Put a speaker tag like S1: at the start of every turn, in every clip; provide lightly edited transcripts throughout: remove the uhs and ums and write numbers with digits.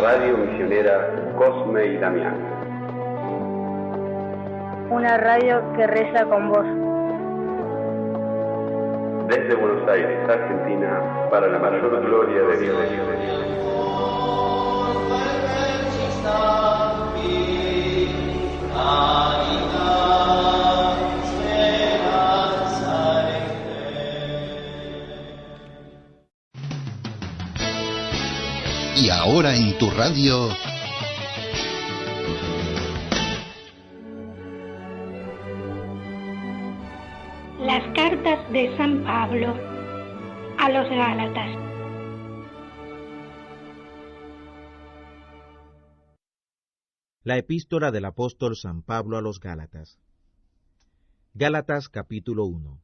S1: Radio Misionera Cosme y Damián.
S2: Una radio que reza con vos.
S1: Desde Buenos Aires, Argentina, para la mayor gloria de Dios.
S3: Y ahora en tu radio,
S4: las cartas de San Pablo a los Gálatas.
S5: La epístola del apóstol San Pablo a los Gálatas. Gálatas capítulo 1.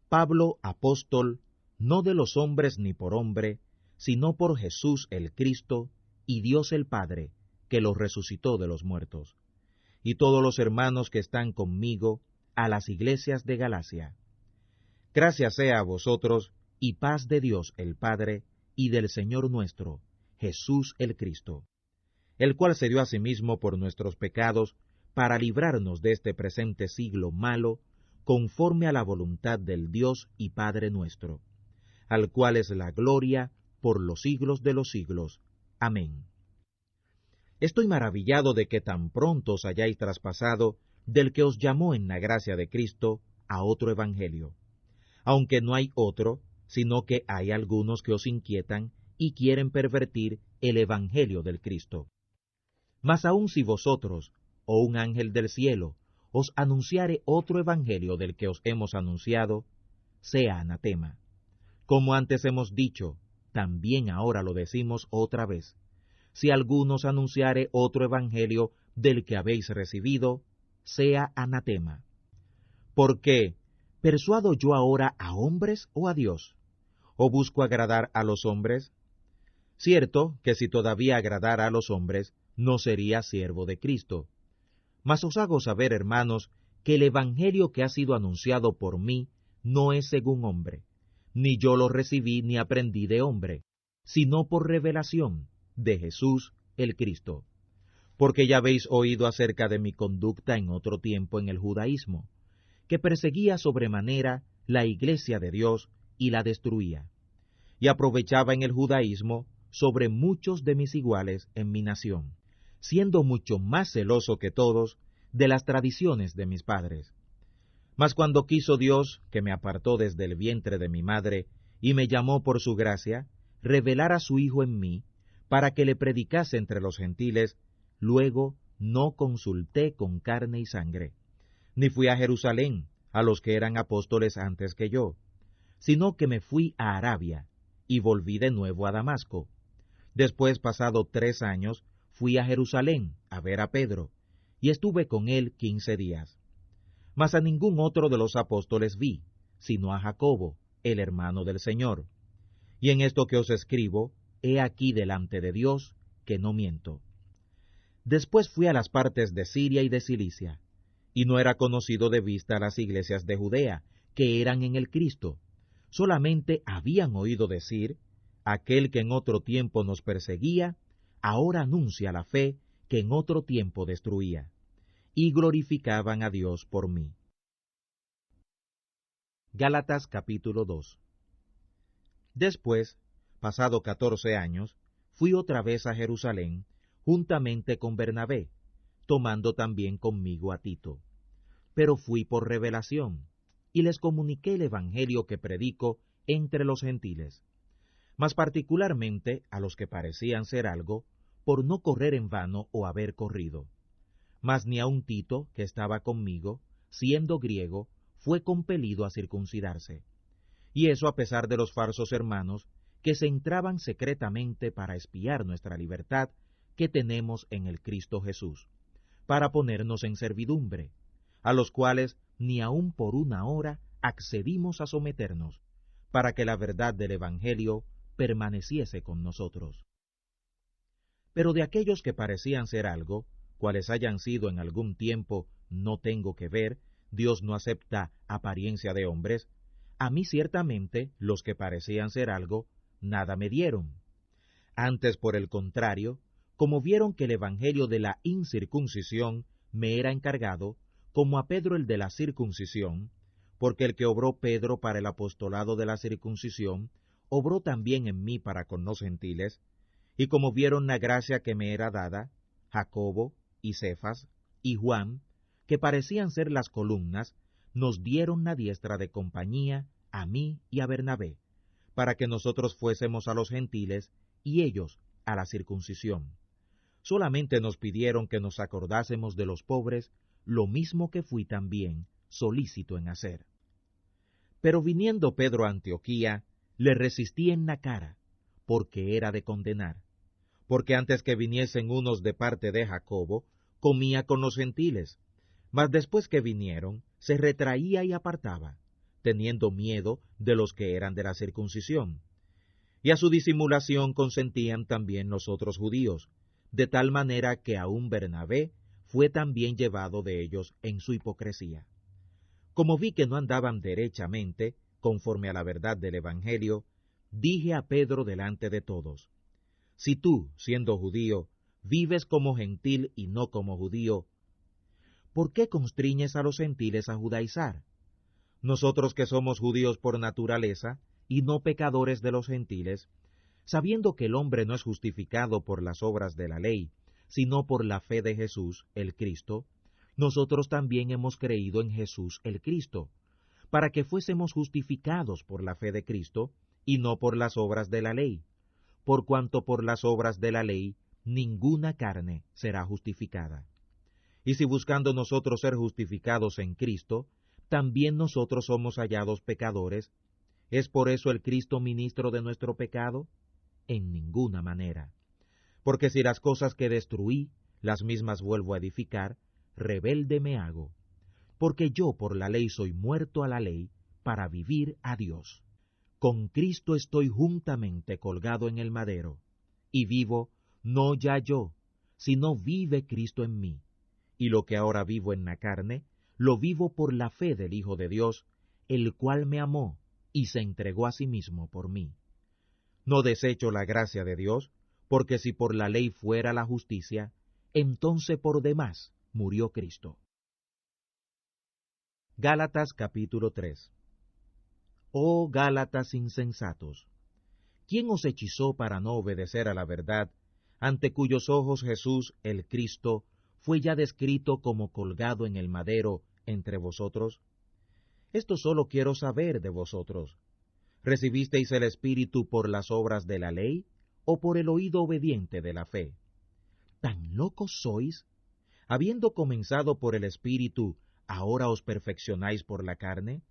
S5: Pablo, apóstol, no de los hombres ni por hombre, sino por Jesús el Cristo y Dios el Padre, que lo resucitó de los muertos, y todos los hermanos que están conmigo, a las iglesias de Galacia. Gracias sea a vosotros, y paz de Dios el Padre, y del Señor nuestro, Jesús el Cristo, el cual se dio a sí mismo por nuestros pecados, para librarnos de este presente siglo malo, conforme a la voluntad del Dios y Padre nuestro, al cual es la gloria por los siglos de los siglos. Amén. Estoy maravillado de que tan pronto os hayáis traspasado del que os llamó en la gracia de Cristo a otro evangelio, aunque no hay otro, sino que hay algunos que os inquietan y quieren pervertir el evangelio del Cristo. Mas aun si vosotros, o un ángel del cielo, os anunciare otro evangelio del que os hemos anunciado, sea anatema. Como antes hemos dicho, también ahora lo decimos otra vez: si alguno os anunciare otro evangelio del que habéis recibido, sea anatema. Porque, ¿persuado yo ahora a hombres o a Dios? ¿O busco agradar a los hombres? Cierto que si todavía agradara a los hombres, no sería siervo de Cristo. Mas os hago saber, hermanos, que el evangelio que ha sido anunciado por mí no es según hombre, ni yo lo recibí ni aprendí de hombre, sino por revelación de Jesús el Cristo. Porque ya habéis oído acerca de mi conducta en otro tiempo en el judaísmo, que perseguía sobremanera la iglesia de Dios y la destruía, y aprovechaba en el judaísmo sobre muchos de mis iguales en mi nación, siendo mucho más celoso que todos de las tradiciones de mis padres. Mas cuando quiso Dios, que me apartó desde el vientre de mi madre, y me llamó por su gracia, revelar a su Hijo en mí, para que le predicase entre los gentiles, luego no consulté con carne y sangre, ni fui a Jerusalén, a los que eran apóstoles antes que yo, sino que me fui a Arabia, y volví de nuevo a Damasco. Después, pasado 3 años, fui a Jerusalén a ver a Pedro, y estuve con él 15 días. Mas a ningún otro de los apóstoles vi, sino a Jacobo, el hermano del Señor. Y en esto que os escribo, he aquí delante de Dios, que no miento. Después fui a las partes de Siria y de Cilicia, y no era conocido de vista a las iglesias de Judea, que eran en el Cristo. Solamente habían oído decir: aquel que en otro tiempo nos perseguía, ahora anuncia la fe que en otro tiempo destruía, y glorificaban a Dios por mí. Gálatas capítulo 2. Después, pasado 14 años, fui otra vez a Jerusalén, juntamente con Bernabé, tomando también conmigo a Tito. Pero fui por revelación, y les comuniqué el evangelio que predico entre los gentiles, mas particularmente a los que parecían ser algo, por no correr en vano o haber corrido. Mas ni aun Tito, que estaba conmigo, siendo griego, fue compelido a circuncidarse. Y eso a pesar de los falsos hermanos, que se entraban secretamente para espiar nuestra libertad que tenemos en el Cristo Jesús, para ponernos en servidumbre, a los cuales ni aun por una hora accedimos a someternos, para que la verdad del Evangelio permaneciese con nosotros. Pero de aquellos que parecían ser algo, cuales hayan sido en algún tiempo, no tengo que ver, Dios no acepta apariencia de hombres, a mí ciertamente los que parecían ser algo, nada me dieron. Antes, por el contrario, como vieron que el evangelio de la incircuncisión me era encargado, como a Pedro el de la circuncisión, porque el que obró Pedro para el apostolado de la circuncisión, obró también en mí para con los gentiles, y como vieron la gracia que me era dada, Jacobo, y Cefas, y Juan, que parecían ser las columnas, nos dieron la diestra de compañía a mí y a Bernabé, para que nosotros fuésemos a los gentiles, y ellos a la circuncisión. Solamente nos pidieron que nos acordásemos de los pobres, lo mismo que fui también solícito en hacer. Pero viniendo Pedro a Antioquía, le resistí en la cara, porque era de condenar, porque antes que viniesen unos de parte de Jacobo, comía con los gentiles, mas después que vinieron, se retraía y apartaba, teniendo miedo de los que eran de la circuncisión. Y a su disimulación consentían también los otros judíos, de tal manera que aun Bernabé fue también llevado de ellos en su hipocresía. Como vi que no andaban derechamente, conforme a la verdad del Evangelio, dije a Pedro delante de todos: si tú, siendo judío, vives como gentil y no como judío, ¿por qué constriñes a los gentiles a judaizar? Nosotros que somos judíos por naturaleza, y no pecadores de los gentiles, sabiendo que el hombre no es justificado por las obras de la ley, sino por la fe de Jesús, el Cristo, nosotros también hemos creído en Jesús el Cristo, para que fuésemos justificados por la fe de Cristo, y no por las obras de la ley, por cuanto por las obras de la ley ninguna carne será justificada. Y si buscando nosotros ser justificados en Cristo, también nosotros somos hallados pecadores, ¿es por eso el Cristo ministro de nuestro pecado? En ninguna manera. Porque si las cosas que destruí, las mismas vuelvo a edificar, rebelde me hago. Porque yo por la ley soy muerto a la ley, para vivir a Dios. Con Cristo estoy juntamente colgado en el madero, y vivo, no ya yo, sino vive Cristo en mí. Y lo que ahora vivo en la carne, lo vivo por la fe del Hijo de Dios, el cual me amó y se entregó a sí mismo por mí. No desecho la gracia de Dios, porque si por la ley fuera la justicia, entonces por demás murió Cristo. Gálatas capítulo 3. Oh Gálatas insensatos, ¿quién os hechizó para no obedecer a la verdad, ante cuyos ojos Jesús, el Cristo, fue ya descrito como colgado en el madero entre vosotros? Esto solo quiero saber de vosotros. ¿Recibisteis el Espíritu por las obras de la ley, o por el oído obediente de la fe? ¿Tan locos sois? Habiendo comenzado por el Espíritu, ¿ahora os perfeccionáis por la carne?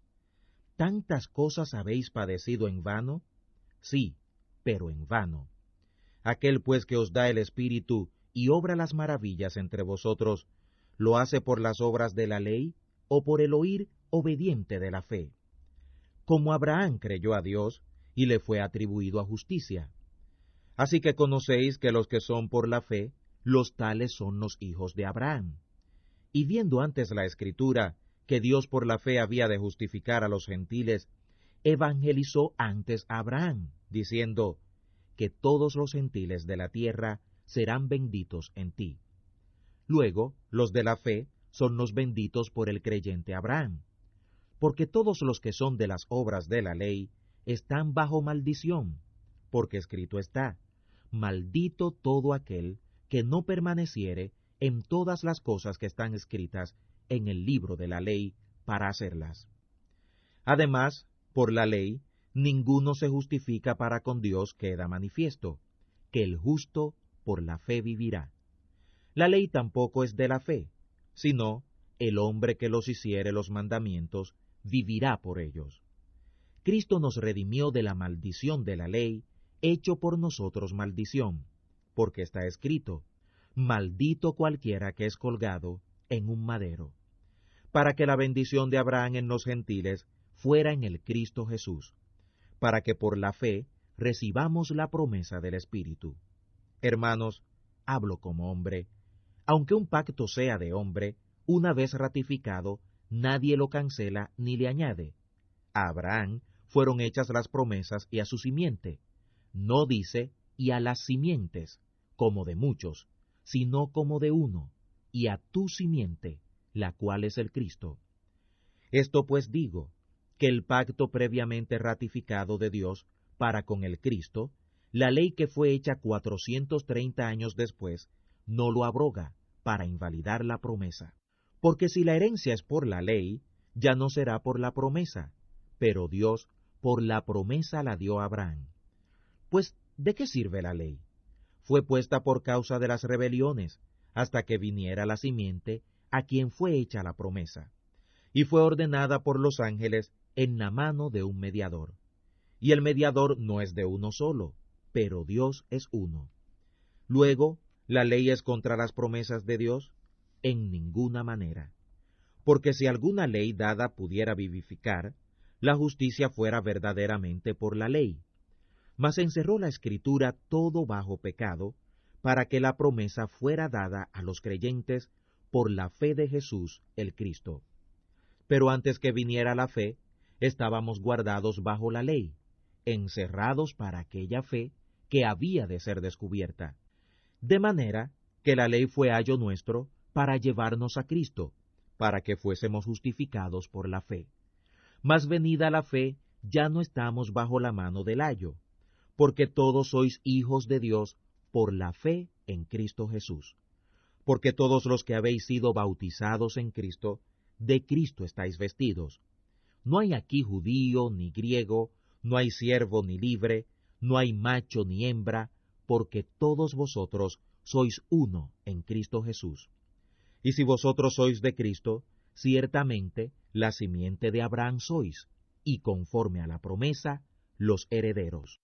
S5: ¿Tantas cosas habéis padecido en vano? Sí, pero en vano. Aquel pues que os da el Espíritu y obra las maravillas entre vosotros, ¿lo hace por las obras de la ley, o por el oír obediente de la fe? Como Abraham creyó a Dios, y le fue atribuido a justicia. Así que conocéis que los que son por la fe, los tales son los hijos de Abraham. Y viendo antes la Escritura, que Dios por la fe había de justificar a los gentiles, evangelizó antes a Abraham, diciendo, que todos los gentiles de la tierra serán benditos en ti. Luego, los de la fe son los benditos por el creyente Abraham, porque todos los que son de las obras de la ley están bajo maldición, porque escrito está, maldito todo aquel que no permaneciere en todas las cosas que están escritas en el libro de la ley para hacerlas. Además, por la ley, ninguno se justifica para con Dios, queda manifiesto, que el justo por la fe vivirá. La ley tampoco es de la fe, sino el hombre que los hiciere los mandamientos vivirá por ellos. Cristo nos redimió de la maldición de la ley, hecho por nosotros maldición, porque está escrito, maldito cualquiera que es colgado en un madero, para que la bendición de Abraham en los gentiles fuera en el Cristo Jesús, para que por la fe recibamos la promesa del Espíritu. Hermanos, hablo como hombre. Aunque un pacto sea de hombre, una vez ratificado, nadie lo cancela ni le añade. A Abraham fueron hechas las promesas y a su simiente. No dice, y a las simientes, como de muchos, sino como de uno, y a tu simiente, la cual es el Cristo. Esto pues digo, que el pacto previamente ratificado de Dios para con el Cristo, la ley que fue hecha 430 años después, no lo abroga para invalidar la promesa. Porque si la herencia es por la ley, ya no será por la promesa, pero Dios por la promesa la dio a Abraham. Pues, ¿de qué sirve la ley? Fue puesta por causa de las rebeliones, hasta que viniera la simiente a quien fue hecha la promesa, y fue ordenada por los ángeles en la mano de un mediador. Y el mediador no es de uno solo, pero Dios es uno. Luego, ¿la ley es contra las promesas de Dios? En ninguna manera. Porque si alguna ley dada pudiera vivificar, la justicia fuera verdaderamente por la ley. Mas encerró la Escritura todo bajo pecado, para que la promesa fuera dada a los creyentes por la fe de Jesús el Cristo. Pero antes que viniera la fe, estábamos guardados bajo la ley, encerrados para aquella fe que había de ser descubierta. De manera que la ley fue ayo nuestro para llevarnos a Cristo, para que fuésemos justificados por la fe. Mas venida la fe, ya no estamos bajo la mano del ayo, porque todos sois hijos de Dios por la fe en Cristo Jesús. Porque todos los que habéis sido bautizados en Cristo, de Cristo estáis vestidos. No hay aquí judío ni griego, no hay siervo ni libre, no hay macho ni hembra, porque todos vosotros sois uno en Cristo Jesús. Y si vosotros sois de Cristo, ciertamente la simiente de Abraham sois, y conforme a la promesa, los herederos.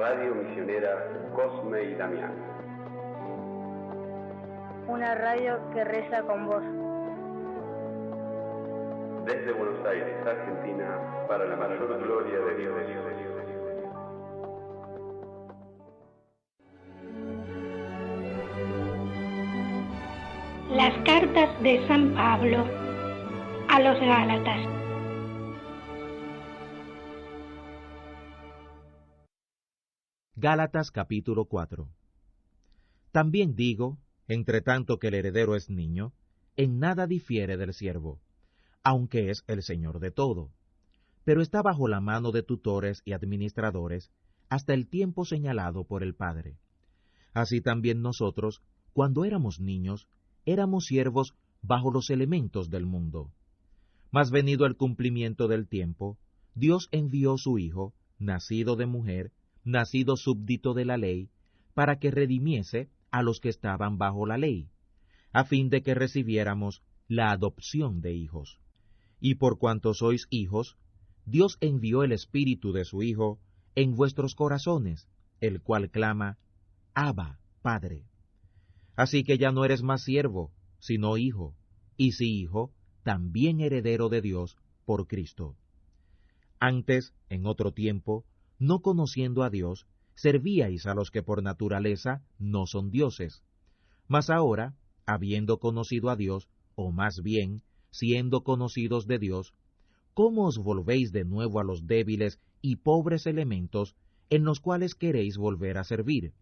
S1: Radio Misionera Cosme y Damián.
S2: Una radio que reza con vos.
S1: Desde Buenos Aires, Argentina, para la mayor gloria de Dios.
S4: Las cartas de San Pablo a los Gálatas.
S5: Gálatas capítulo 4. También digo, entre tanto que el heredero es niño, en nada difiere del siervo, aunque es el señor de todo, pero está bajo la mano de tutores y administradores hasta el tiempo señalado por el Padre. Así también nosotros, cuando éramos niños, éramos siervos bajo los elementos del mundo. Mas venido el cumplimiento del tiempo, Dios envió su Hijo, nacido de mujer, nacido súbdito de la ley, para que redimiese a los que estaban bajo la ley, a fin de que recibiéramos la adopción de hijos. Y por cuanto sois hijos, Dios envió el Espíritu de su Hijo en vuestros corazones, el cual clama, Abba, Padre. Así que ya no eres más siervo, sino hijo, y si hijo, también heredero de Dios por Cristo. Antes, en otro tiempo, no conociendo a Dios, servíais a los que por naturaleza no son dioses. Mas ahora, habiendo conocido a Dios, o más bien, siendo conocidos de Dios, ¿cómo os volvéis de nuevo a los débiles y pobres elementos en los cuales queréis volver a servir?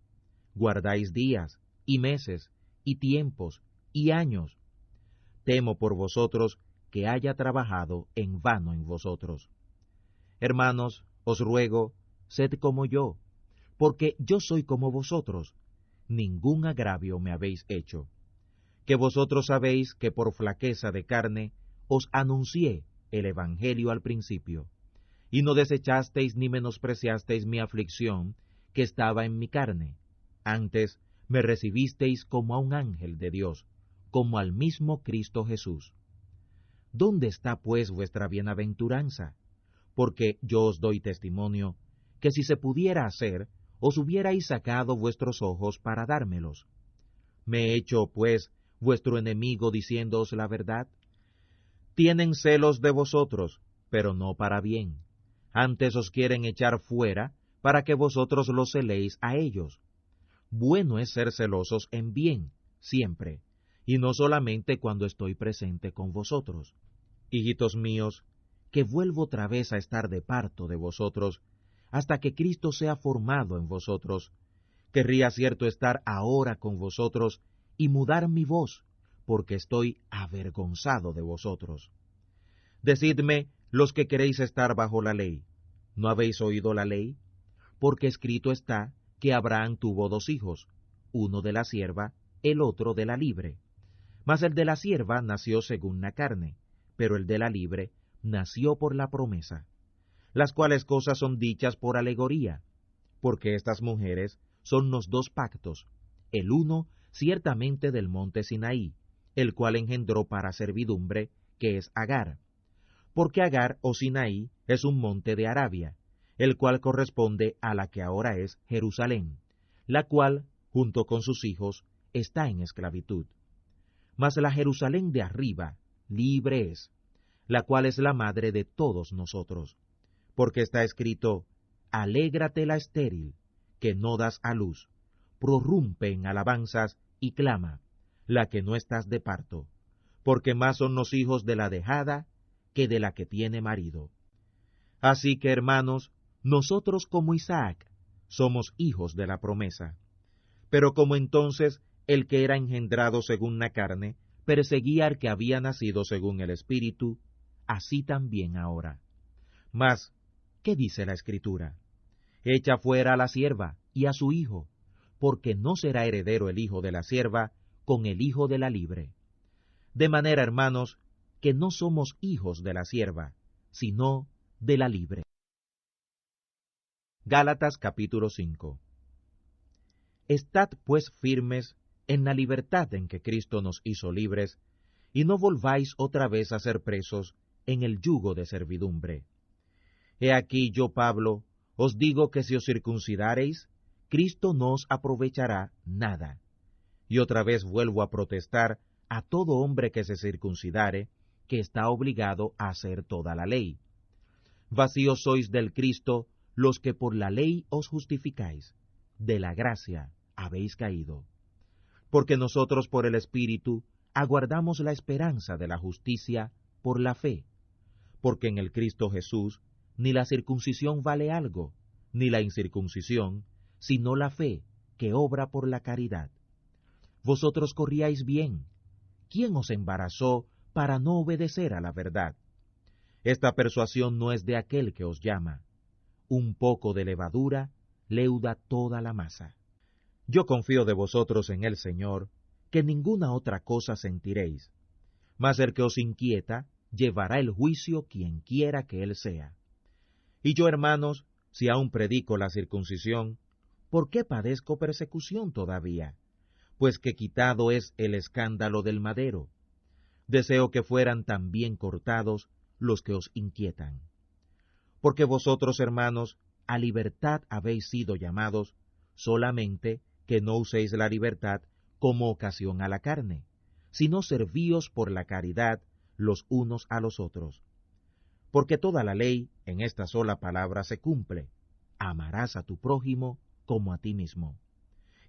S5: Guardáis días, y meses, y tiempos, y años. Temo por vosotros que haya trabajado en vano en vosotros. Hermanos, os ruego, sed como yo, porque yo soy como vosotros. Ningún agravio me habéis hecho. Que vosotros sabéis que por flaqueza de carne os anuncié el Evangelio al principio, y no desechasteis ni menospreciasteis mi aflicción que estaba en mi carne. Antes me recibisteis como a un ángel de Dios, como al mismo Cristo Jesús. ¿Dónde está pues vuestra bienaventuranza? Porque yo os doy testimonio, que si se pudiera hacer, os hubierais sacado vuestros ojos para dármelos. ¿Me he hecho, pues, vuestro enemigo diciéndoos la verdad? Tienen celos de vosotros, pero no para bien. Antes os quieren echar fuera, para que vosotros los celéis a ellos. Bueno es ser celosos en bien, siempre, y no solamente cuando estoy presente con vosotros. Hijitos míos, que vuelvo otra vez a estar de parto de vosotros, hasta que Cristo sea formado en vosotros. Querría cierto estar ahora con vosotros y mudar mi voz, porque estoy avergonzado de vosotros. Decidme, los que queréis estar bajo la ley, ¿no habéis oído la ley? Porque escrito está que Abraham tuvo 2 hijos, uno de la sierva, el otro de la libre. Mas el de la sierva nació según la carne, pero el de la libre nació por la promesa. Las cuales cosas son dichas por alegoría, porque estas mujeres son los 2 pactos, el uno ciertamente del monte Sinaí, el cual engendró para servidumbre, que es Agar. Porque Agar o Sinaí es un monte de Arabia, el cual corresponde a la que ahora es Jerusalén, la cual, junto con sus hijos, está en esclavitud. Mas la Jerusalén de arriba, libre es, la cual es la madre de todos nosotros. Porque está escrito, alégrate la estéril, que no das a luz, prorrumpe en alabanzas y clama, la que no estás de parto, porque más son los hijos de la dejada que de la que tiene marido. Así que, hermanos, nosotros como Isaac somos hijos de la promesa. Pero como entonces el que era engendrado según la carne perseguía al que había nacido según el Espíritu, así también ahora. Mas, ¿qué dice la Escritura? Echa fuera a la sierva y a su hijo, porque no será heredero el hijo de la sierva con el hijo de la libre. De manera, hermanos, que no somos hijos de la sierva, sino de la libre. Gálatas capítulo 5. Estad pues firmes en la libertad en que Cristo nos hizo libres, y no volváis otra vez a ser presos en el yugo de servidumbre. He aquí yo, Pablo, Os digo que si os circuncidareis, Cristo no os aprovechará nada. Y otra vez vuelvo a protestar a todo hombre que se circuncidare, que está obligado a hacer toda la ley. Vacíos sois del Cristo los que por la ley os justificáis, de la gracia habéis caído. Porque nosotros por el Espíritu aguardamos la esperanza de la justicia por la fe. Porque en el Cristo Jesús ni la circuncisión vale algo, ni la incircuncisión, sino la fe que obra por la caridad. Vosotros corríais bien. ¿Quién os embarazó para no obedecer a la verdad? Esta persuasión no es de aquel que os llama. Un poco de levadura leuda toda la masa. Yo confío de vosotros en el Señor, que ninguna otra cosa sentiréis. Mas el que os inquieta, llevará el juicio quien quiera que él sea. Y yo, hermanos, si aún predico la circuncisión, ¿por qué padezco persecución todavía? Pues que quitado es el escándalo del madero. Deseo que fueran también cortados los que os inquietan. Porque vosotros, hermanos, a libertad habéis sido llamados, solamente que no uséis la libertad como ocasión a la carne, sino servíos por la caridad los unos a los otros. Porque toda la ley en esta sola palabra se cumple: amarás a tu prójimo como a ti mismo.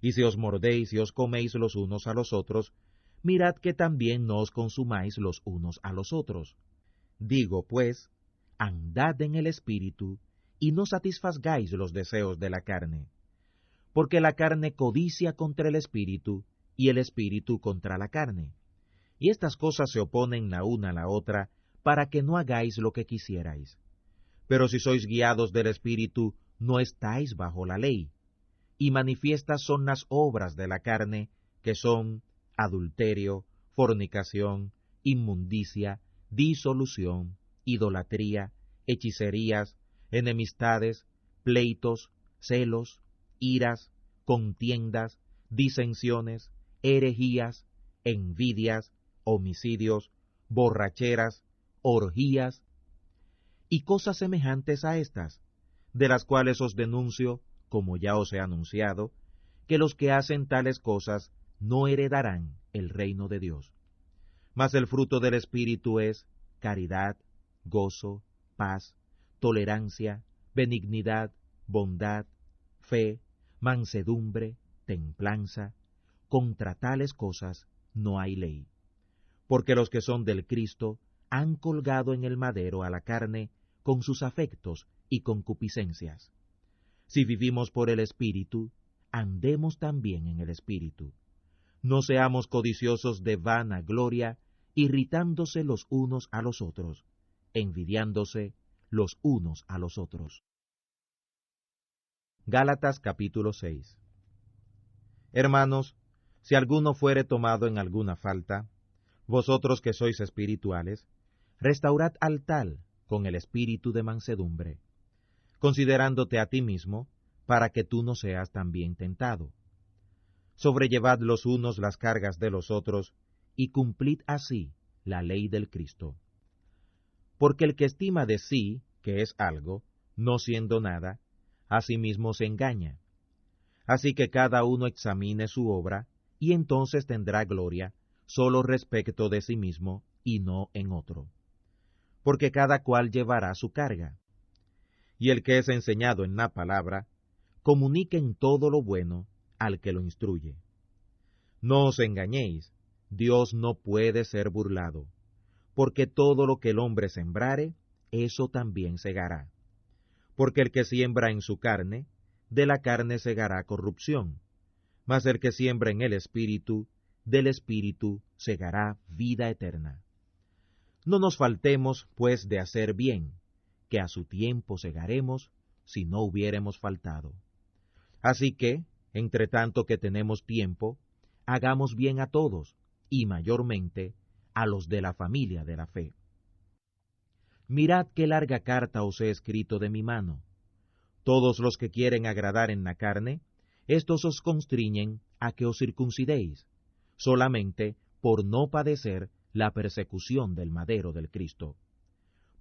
S5: Y si os mordéis y os coméis los unos a los otros, mirad que también no os consumáis los unos a los otros. Digo, pues, andad en el Espíritu, y no satisfagáis los deseos de la carne. Porque la carne codicia contra el Espíritu, y el Espíritu contra la carne. Y estas cosas se oponen la una a la otra, para que no hagáis lo que quisierais. Pero si sois guiados del Espíritu, no estáis bajo la ley. Y manifiestas son las obras de la carne, que son adulterio, fornicación, inmundicia, disolución, idolatría, hechicerías, enemistades, pleitos, celos, iras, contiendas, disensiones, herejías, envidias, homicidios, borracheras, orgías, y cosas semejantes a estas, de las cuales os denuncio, como ya os he anunciado, que los que hacen tales cosas no heredarán el reino de Dios. Mas el fruto del Espíritu es caridad, gozo, paz, tolerancia, benignidad, bondad, fe, mansedumbre, templanza. Contra tales cosas no hay ley. Porque los que son del Cristo han colgado en el madero a la carne con sus afectos y concupiscencias. Si vivimos por el Espíritu, andemos también en el Espíritu. No seamos codiciosos de vana gloria, irritándose los unos a los otros, envidiándose los unos a los otros. Gálatas capítulo 6. Hermanos, si alguno fuere tomado en alguna falta, vosotros que sois espirituales, restaurad al tal con el espíritu de mansedumbre, considerándote a ti mismo, para que tú no seas también tentado. Sobrellevad los unos las cargas de los otros, y cumplid así la ley del Cristo. Porque el que estima de sí que es algo, no siendo nada, a sí mismo se engaña. Así que cada uno examine su obra, y entonces tendrá gloria, solo respecto de sí mismo, y no en otro. Porque cada cual llevará su carga. Y el que es enseñado en la palabra, comunique en todo lo bueno al que lo instruye. No os engañéis, Dios no puede ser burlado, porque todo lo que el hombre sembrare, eso también segará. Porque el que siembra en su carne, de la carne segará corrupción, mas el que siembra en el Espíritu, del Espíritu segará vida eterna. No nos faltemos, pues, de hacer bien, que a su tiempo segaremos, si no hubiéremos faltado. Así que, entre tanto que tenemos tiempo, hagamos bien a todos, y mayormente a los de la familia de la fe. Mirad qué larga carta os he escrito de mi mano. Todos los que quieren agradar en la carne, estos os constriñen a que os circuncidéis, solamente por no padecer la persecución del madero del Cristo.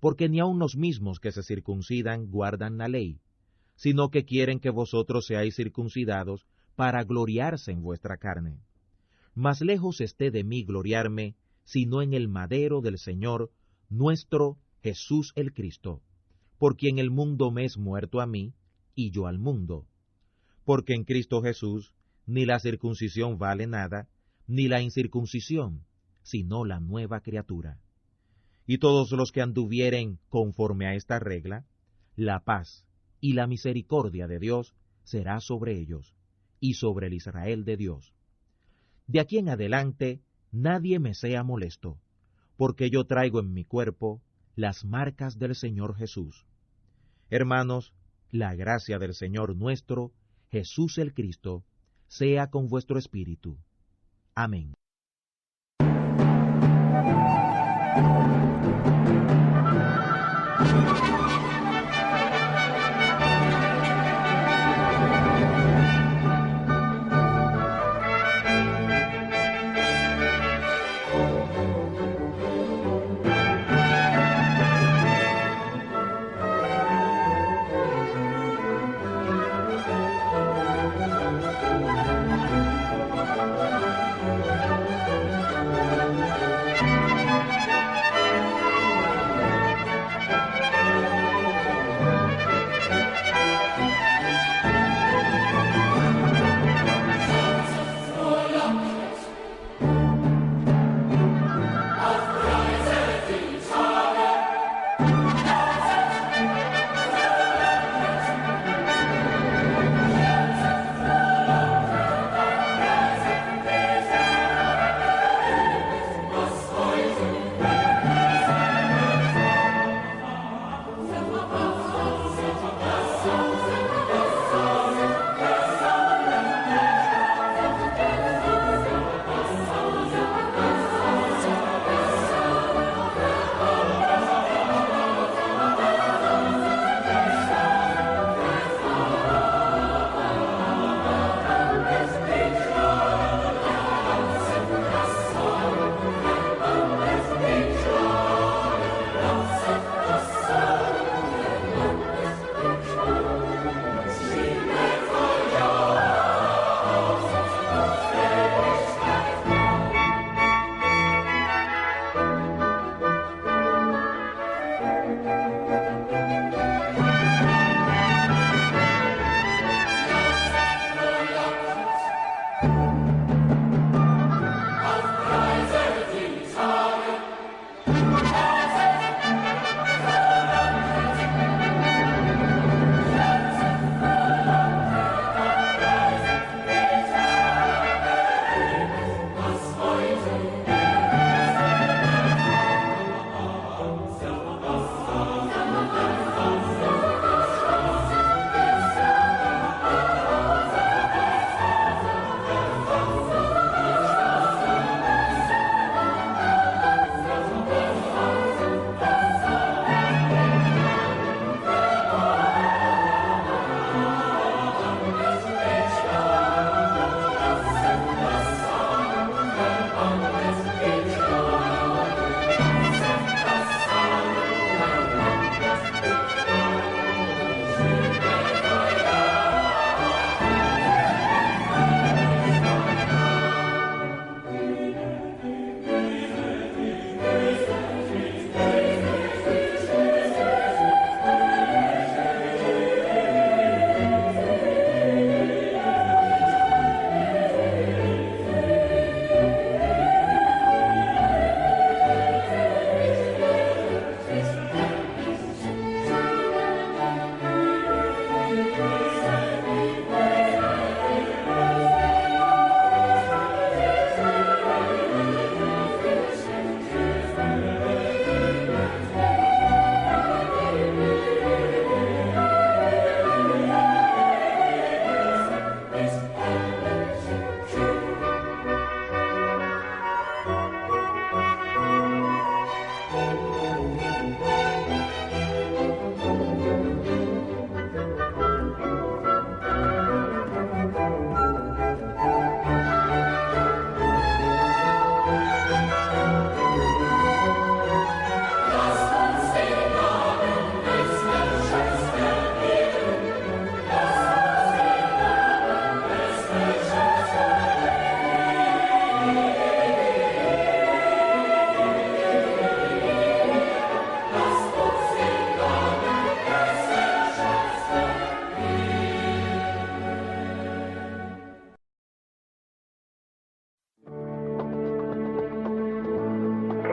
S5: Porque ni aun los mismos que se circuncidan guardan la ley, sino que quieren que vosotros seáis circuncidados para gloriarse en vuestra carne. Mas lejos esté de mí gloriarme, sino en el madero del Señor, nuestro Jesús el Cristo, por quien el mundo me es muerto a mí, y yo al mundo. Porque en Cristo Jesús ni la circuncisión vale nada, ni la incircuncisión, sino la nueva criatura. Y todos los que anduvieren conforme a esta regla, la paz y la misericordia de Dios será sobre ellos, y sobre el Israel de Dios. De aquí en adelante nadie me sea molesto, porque yo traigo en mi cuerpo las marcas del Señor Jesús. Hermanos, la gracia del Señor nuestro, Jesús el Cristo, sea con vuestro espíritu. Amén.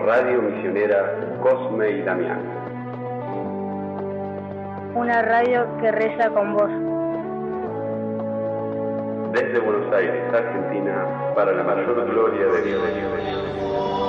S1: Radio Misionera Cosme y Damián.
S2: Una radio que reza con vos.
S1: Desde Buenos Aires, Argentina, para la mayor gloria de Dios.